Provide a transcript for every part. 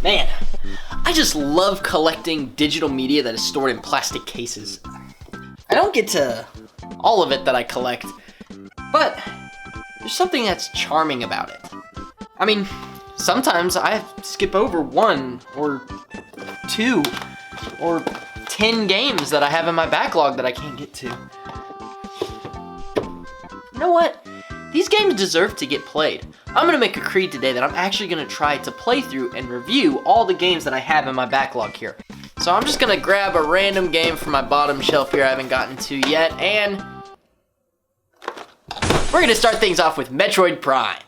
Man, I just love collecting digital media that is stored in plastic cases. I don't get to all of it that I collect, but there's something that's charming about it. I mean, sometimes I skip over 1 or 2 or 10 games that I have in my backlog that I can't get to. You know what? These games deserve to get played. I'm gonna make a creed today that I'm actually gonna try to play through and review all the games that I have in my backlog here. So I'm just gonna grab a random game from my bottom shelf here I haven't gotten to yet, and we're gonna start things off with Metroid Prime.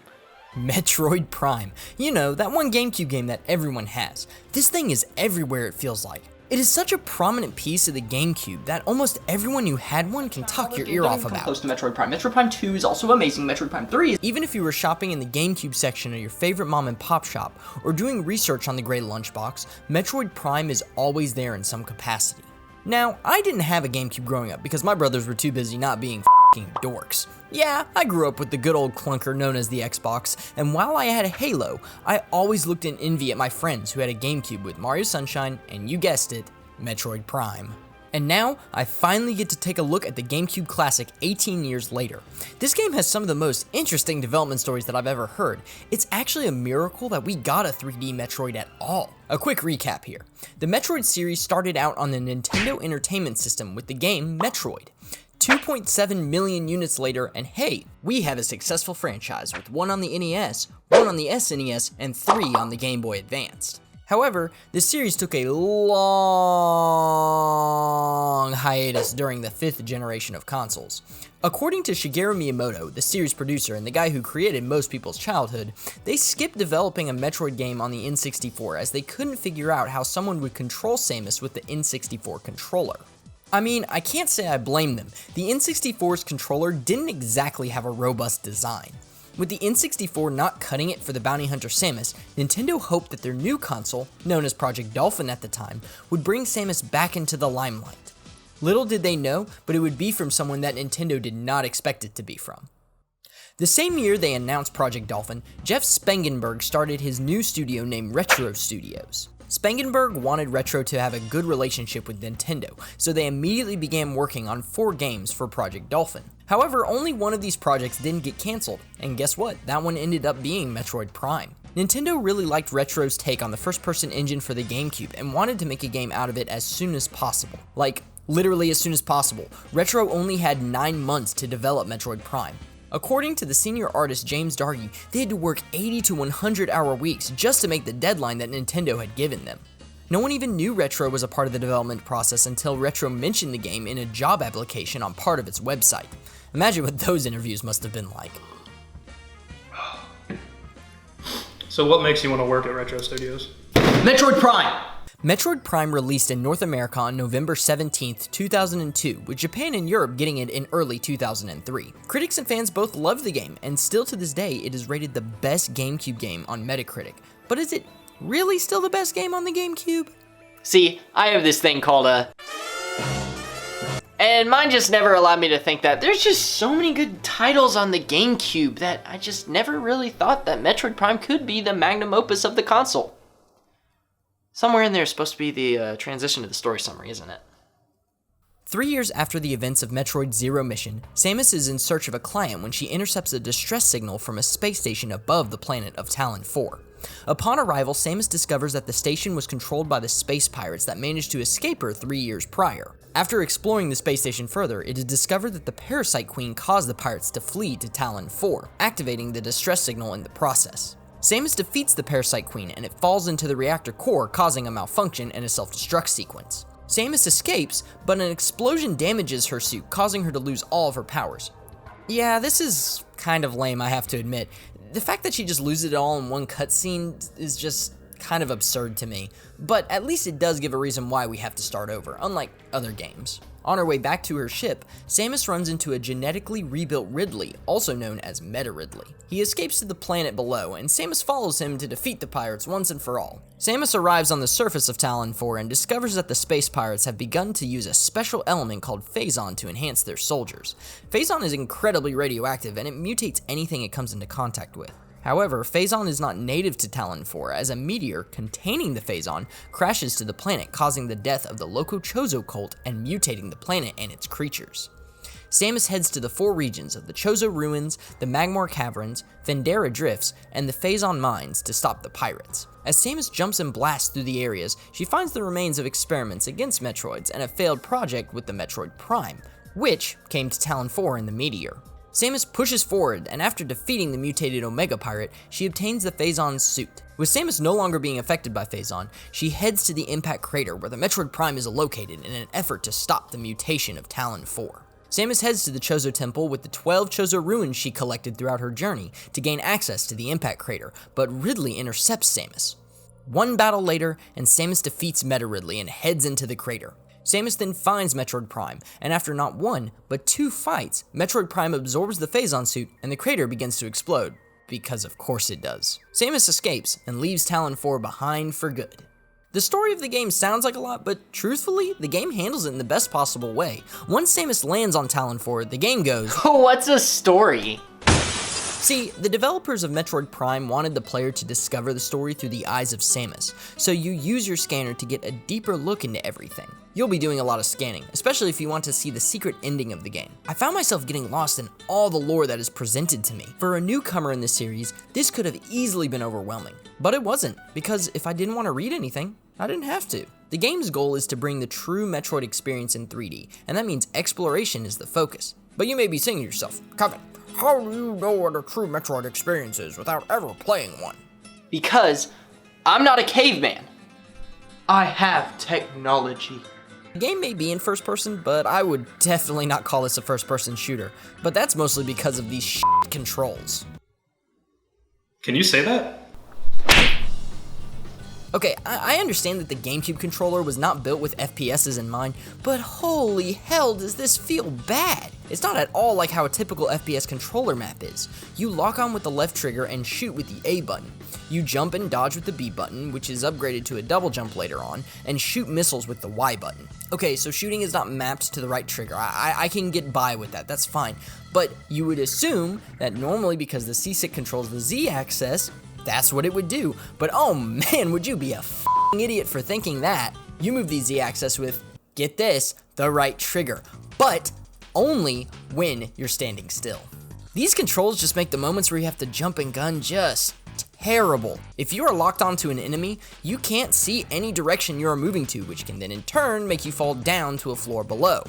Metroid Prime. You know, that one Gamecube game that everyone has. This thing is everywhere, it feels like. It is such a prominent piece of the Gamecube that almost everyone who had one can talk your ear off about. Close to Metroid Prime. Metroid Prime 2 is also amazing. Metroid Prime 3 is... Even if you were shopping in the Gamecube section of your favorite mom and pop shop, or doing research on the gray lunchbox, Metroid Prime is always there in some capacity. Now, I didn't have a Gamecube growing up because my brothers were too busy not being f***ing dorks. Yeah, I grew up with the good old clunker known as the Xbox, and while I had a Halo, I always looked in envy at my friends who had a Gamecube with Mario Sunshine, and you guessed it, Metroid Prime. And now, I finally get to take a look at the Gamecube classic 18 years later. This game has some of the most interesting development stories that I've ever heard. It's actually a miracle that we got a 3D Metroid at all. A quick recap here. The Metroid series started out on the Nintendo Entertainment System with the game Metroid. 2.7 million units later, and hey, we have a successful franchise with 1 on the NES, 1 on the SNES, and 3 on the Game Boy Advance. However, this series took a long hiatus during the 5th generation of consoles. According to Shigeru Miyamoto, the series producer and the guy who created most people's childhood, they skipped developing a Metroid game on the N64 as they couldn't figure out how someone would control Samus with the N64 controller. I mean, I can't say I blame them. The N64's controller didn't exactly have a robust design. With the N64 not cutting it for the bounty hunter Samus, Nintendo hoped that their new console, known as Project Dolphin at the time, would bring Samus back into the limelight. Little did they know, but it would be from someone that Nintendo did not expect it to be from. The same year they announced Project Dolphin, Jeff Spangenberg started his new studio named Retro Studios. Spangenberg wanted Retro to have a good relationship with Nintendo, so they immediately began working on 4 games for Project Dolphin. However, only one of these projects didn't get cancelled, and guess what? That one ended up being Metroid Prime. Nintendo really liked Retro's take on the first-person engine for the Gamecube and wanted to make a game out of it as soon as possible. Like, literally as soon as possible. Retro only had 9 months to develop Metroid Prime. According to the senior artist James Dargy, they had to work 80 to 100 hour weeks just to make the deadline that Nintendo had given them. No one even knew Retro was a part of the development process until Retro mentioned the game in a job application on part of its website. Imagine what those interviews must have been like. So what makes you want to work at Retro Studios? Metroid Prime! Metroid Prime released in North America on November 17th, 2002, with Japan and Europe getting it in early 2003. Critics and fans both loved the game, and still to this day, it is rated the best GameCube game on Metacritic. But is it really still the best game on the GameCube? See, I have this thing called and mine just never allowed me to think that there's just so many good titles on the GameCube that I just never really thought that Metroid Prime could be the magnum opus of the console. Somewhere in there is supposed to be the transition to the story summary, isn't it? 3 years after the events of Metroid Zero Mission, Samus is in search of a client when she intercepts a distress signal from a space station above the planet of Talon 4. Upon arrival, Samus discovers that the station was controlled by the space pirates that managed to escape her 3 years prior. After exploring the space station further, it is discovered that the Parasite Queen caused the pirates to flee to Talon 4, activating the distress signal in the process. Samus defeats the Parasite Queen and it falls into the reactor core, causing a malfunction and a self-destruct sequence. Samus escapes, but an explosion damages her suit, causing her to lose all of her powers. Yeah, this is kind of lame, I have to admit. The fact that she just loses it all in one cutscene is just kind of absurd to me, but at least it does give a reason why we have to start over, unlike other games. On her way back to her ship, Samus runs into a genetically rebuilt Ridley, also known as Meta Ridley. He escapes to the planet below, and Samus follows him to defeat the pirates once and for all. Samus arrives on the surface of Talon 4 and discovers that the space pirates have begun to use a special element called Phazon to enhance their soldiers. Phazon is incredibly radioactive, and it mutates anything it comes into contact with. However, Phazon is not native to Talon 4, as a meteor containing the Phazon crashes to the planet, causing the death of the Loco Chozo cult and mutating the planet and its creatures. Samus heads to the 4 regions of the Chozo Ruins, the Magmar Caverns, Vendera Drifts, and the Phazon Mines to stop the pirates. As Samus jumps and blasts through the areas, she finds the remains of experiments against Metroids and a failed project with the Metroid Prime, which came to Talon 4 in the meteor. Samus pushes forward, and after defeating the mutated Omega Pirate, she obtains the Phazon's suit. With Samus no longer being affected by Phazon, she heads to the Impact Crater where the Metroid Prime is located in an effort to stop the mutation of Talon 4. Samus heads to the Chozo Temple with the 12 Chozo ruins she collected throughout her journey to gain access to the Impact Crater, but Ridley intercepts Samus. One battle later, and Samus defeats Meta Ridley and heads into the crater. Samus then finds Metroid Prime, and after not 1, but 2 fights, Metroid Prime absorbs the Phazon suit and the crater begins to explode, because of course it does. Samus escapes and leaves Talon 4 behind for good. The story of the game sounds like a lot, but truthfully, the game handles it in the best possible way. Once Samus lands on Talon 4, the game goes, What's a story? See, the developers of Metroid Prime wanted the player to discover the story through the eyes of Samus, so you use your scanner to get a deeper look into everything. You'll be doing a lot of scanning, especially if you want to see the secret ending of the game. I found myself getting lost in all the lore that is presented to me. For a newcomer in the series, this could have easily been overwhelming, but it wasn't, because if I didn't want to read anything, I didn't have to. The game's goal is to bring the true Metroid experience in 3D, and that means exploration is the focus. But you may be saying to yourself, Kevin, how do you know what a true Metroid experience is without ever playing one? Because I'm not a caveman. I have technology. The game may be in first person, but I would definitely not call this a first person shooter. But that's mostly because of these controls. Can you say that? Okay, I understand that the Gamecube controller was not built with FPSs in mind, but holy hell does this feel bad. It's not at all like how a typical FPS controller map is. You lock on with the left trigger and shoot with the A button. You jump and dodge with the B button, which is upgraded to a double jump later on, and shoot missiles with the Y button. Okay, so shooting is not mapped to the right trigger. I can get by with that, that's fine. But you would assume that normally because the C-stick controls the Z axis, that's what it would do. But oh man, would you be a f***ing idiot for thinking that. You move the Z-axis with, get this, the right trigger. But only when you're standing still. These controls just make the moments where you have to jump and gun just terrible. If you are locked onto an enemy, you can't see any direction you are moving to, which can then in turn make you fall down to a floor below.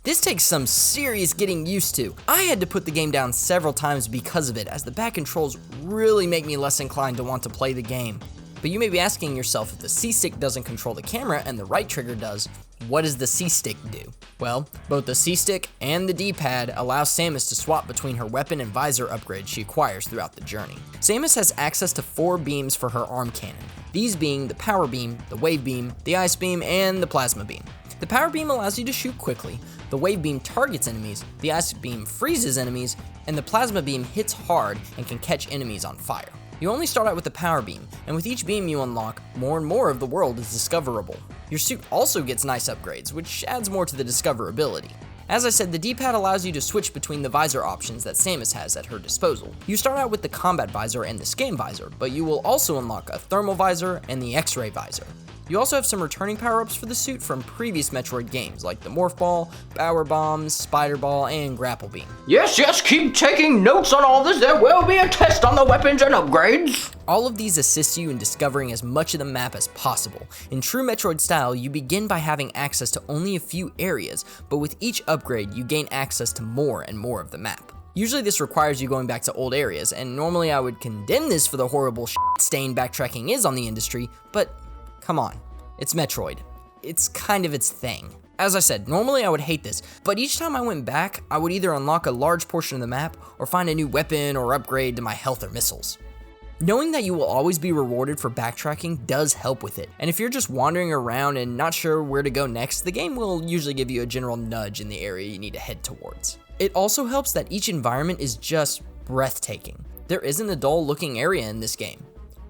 This takes some serious getting used to. I had to put the game down several times because of it, as the back controls really make me less inclined to want to play the game. But you may be asking yourself, if the C-stick doesn't control the camera and the right trigger does, what does the C-stick do? Well, both the C-stick and the D-pad allow Samus to swap between her weapon and visor upgrades she acquires throughout the journey. Samus has access to 4 beams for her arm cannon, these being the power beam, the wave beam, the ice beam, and the plasma beam. The power beam allows you to shoot quickly, the wave beam targets enemies, the ice beam freezes enemies, and the plasma beam hits hard and can catch enemies on fire. You only start out with the power beam, and with each beam you unlock, more and more of the world is discoverable. Your suit also gets nice upgrades, which adds more to the discoverability. As I said, the D-pad allows you to switch between the visor options that Samus has at her disposal. You start out with the combat visor and the scan visor, but you will also unlock a thermal visor and the X-ray visor. You also have some returning power-ups for the suit from previous Metroid games, like the Morph Ball, Power Bombs, Spider Ball, and Grapple Beam. Yes, keep taking notes on all this. There will be a test on the weapons and upgrades. All of these assist you in discovering as much of the map as possible. In true Metroid style, you begin by having access to only a few areas, but with each upgrade, you gain access to more and more of the map. Usually this requires you going back to old areas, and normally I would condemn this for the horrible stain backtracking is on the industry, but come on, it's Metroid. It's kind of its thing. As I said, normally I would hate this, but each time I went back, I would either unlock a large portion of the map or find a new weapon or upgrade to my health or missiles. Knowing that you will always be rewarded for backtracking does help with it, and if you're just wandering around and not sure where to go next, the game will usually give you a general nudge in the area you need to head towards. It also helps that each environment is just breathtaking. There isn't a dull looking area in this game.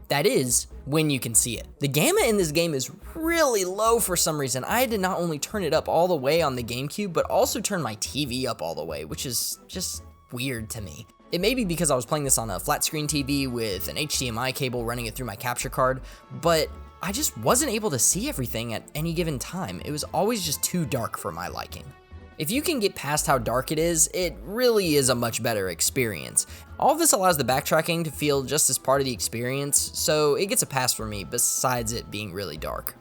That is, when you can see it. The gamma in this game is really low for some reason. I had to not only turn it up all the way on the Gamecube, but also turn my TV up all the way, which is just weird to me. It may be because I was playing this on a flat screen TV with an HDMI cable running it through my capture card, but I just wasn't able to see everything at any given time. It was always just too dark for my liking. If you can get past how dark it is really is a much better experience. All of this allows the backtracking to feel just as part of the experience, so it gets a pass for me besides it being really dark.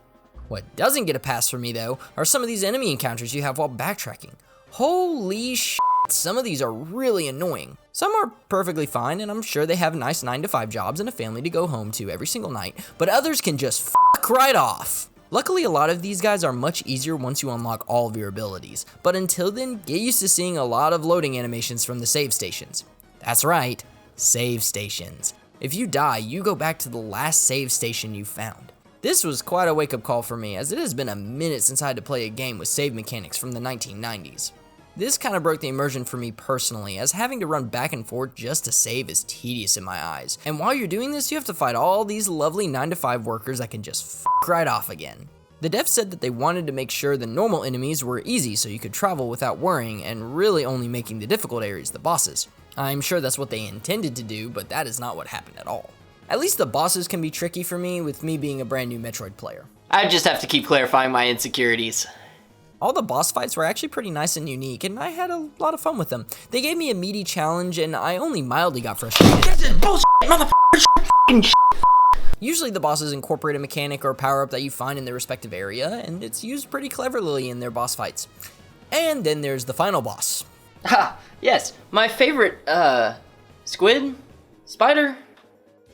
What doesn't get a pass for me though are some of these enemy encounters you have while backtracking. Holy shit, some of these are really annoying. Some are perfectly fine, and I'm sure they have nice 9-to-5 jobs and a family to go home to every single night, but others can just fuck right off. Luckily, a lot of these guys are much easier once you unlock all of your abilities, but until then, get used to seeing a lot of loading animations from the save stations. That's right, save stations. If you die, you go back to the last save station you found. This was quite a wake-up call for me, as it has been a minute since I had to play a game with save mechanics from the 1990s. This kind of broke the immersion for me personally, as having to run back and forth just to save is tedious in my eyes. And while you're doing this, you have to fight all these lovely 9-to-5 workers that can just fuck right off again. The devs said that they wanted to make sure the normal enemies were easy so you could travel without worrying, and really only making the difficult areas the bosses. I'm sure that's what they intended to do, but that is not what happened at all. At least the bosses can be tricky for me, with me being a brand new Metroid player. I just have to keep clarifying my insecurities. All the boss fights were actually pretty nice and unique, and I had a lot of fun with them. They gave me a meaty challenge, and I only mildly got frustrated. This is bullshit, motherfucker, Usually the bosses incorporate a mechanic or power-up that you find in their respective area, and it's used pretty cleverly in their boss fights. And then there's the final boss. Ha, yes, my favorite, squid? Spider?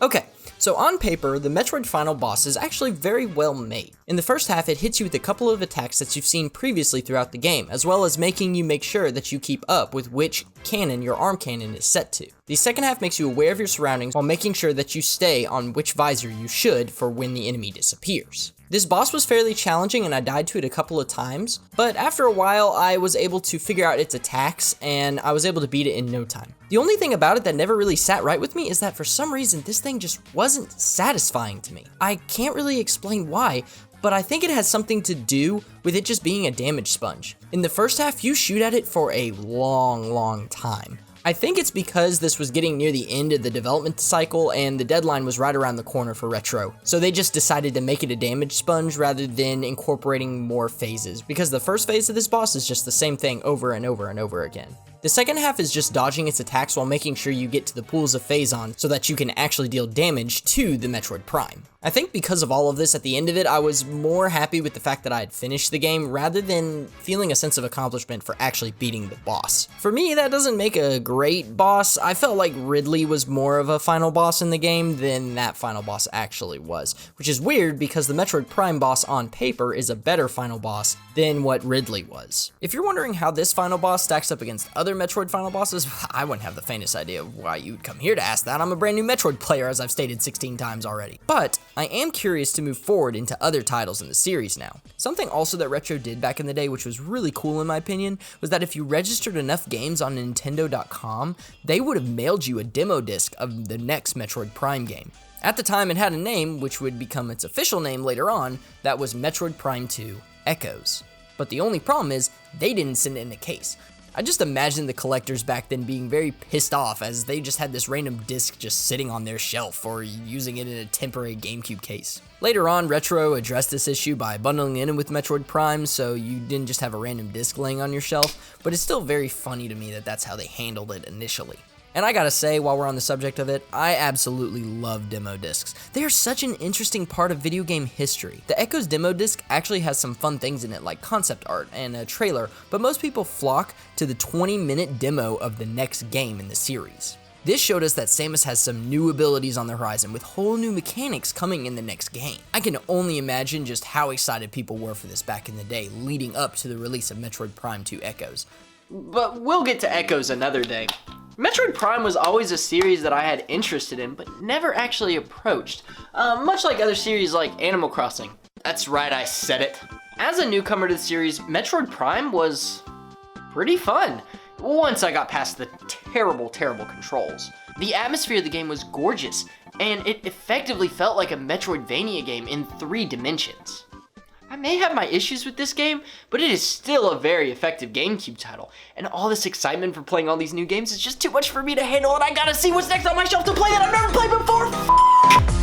Okay, so on paper, the Metroid final boss is actually very well made. In the first half, it hits you with a couple of attacks that you've seen previously throughout the game, as well as making you make sure that you keep up with which cannon your arm cannon is set to. The second half makes you aware of your surroundings while making sure that you stay on which visor you should for when the enemy disappears. This boss was fairly challenging and I died to it a couple of times, but after a while I was able to figure out its attacks and I was able to beat it in no time. The only thing about it that never really sat right with me is that for some reason this thing just wasn't satisfying to me. I can't really explain why, but I think it has something to do with it just being a damage sponge. In the first half, you shoot at it for a long time. I think it's because this was getting near the end of the development cycle and the deadline was right around the corner for Retro. So they just decided to make it a damage sponge rather than incorporating more phases, because the first phase of this boss is just the same thing over and over and over again. The second half is just dodging its attacks while making sure you get to the pools of Phazon so that you can actually deal damage to the Metroid Prime. I think because of all of this, at the end of it, I was more happy with the fact that I had finished the game rather than feeling a sense of accomplishment for actually beating the boss. For me, that doesn't make a great boss. I felt like Ridley was more of a final boss in the game than that final boss actually was, which is weird because the Metroid Prime boss on paper is a better final boss than what Ridley was. If you're wondering how this final boss stacks up against other Metroid final bosses, I wouldn't have the faintest idea of why you'd come here to ask that. I'm a brand new Metroid player, as I've stated 16 times already. But I am curious to move forward into other titles in the series now. Something also that Retro did back in the day, which was really cool in my opinion, was that if you registered enough games on Nintendo.com, they would have mailed you a demo disc of the next Metroid Prime game. At the time, it had a name, which would become its official name later on, that was Metroid Prime 2 Echoes. But the only problem is, they didn't send it in a case. I just imagine the collectors back then being very pissed off as they just had this random disc just sitting on their shelf or using it in a temporary Gamecube case. Later on, Retro addressed this issue by bundling it in with Metroid Prime so you didn't just have a random disc laying on your shelf, but it's still very funny to me that that's how they handled it initially. And I gotta say, while we're on the subject of it, I absolutely love demo discs. They are such an interesting part of video game history. The Echoes demo disc actually has some fun things in it, like concept art and a trailer, but most people flock to the 20-minute demo of the next game in the series. This showed us that Samus has some new abilities on the horizon with whole new mechanics coming in the next game. I can only imagine just how excited people were for this back in the day, leading up to the release of Metroid Prime 2 Echoes. But we'll get to Echoes another day. Metroid Prime was always a series that I had interested in, but never actually approached, much like other series like Animal Crossing. That's right, I said it. As a newcomer to the series, Metroid Prime was pretty fun, once I got past the terrible controls. The atmosphere of the game was gorgeous, and it effectively felt like a Metroidvania game in 3 dimensions. I may have my issues with this game, but it is still a very effective GameCube title. And all this excitement for playing all these new games is just too much for me to handle, and I gotta see what's next on my shelf to play that I've never played before.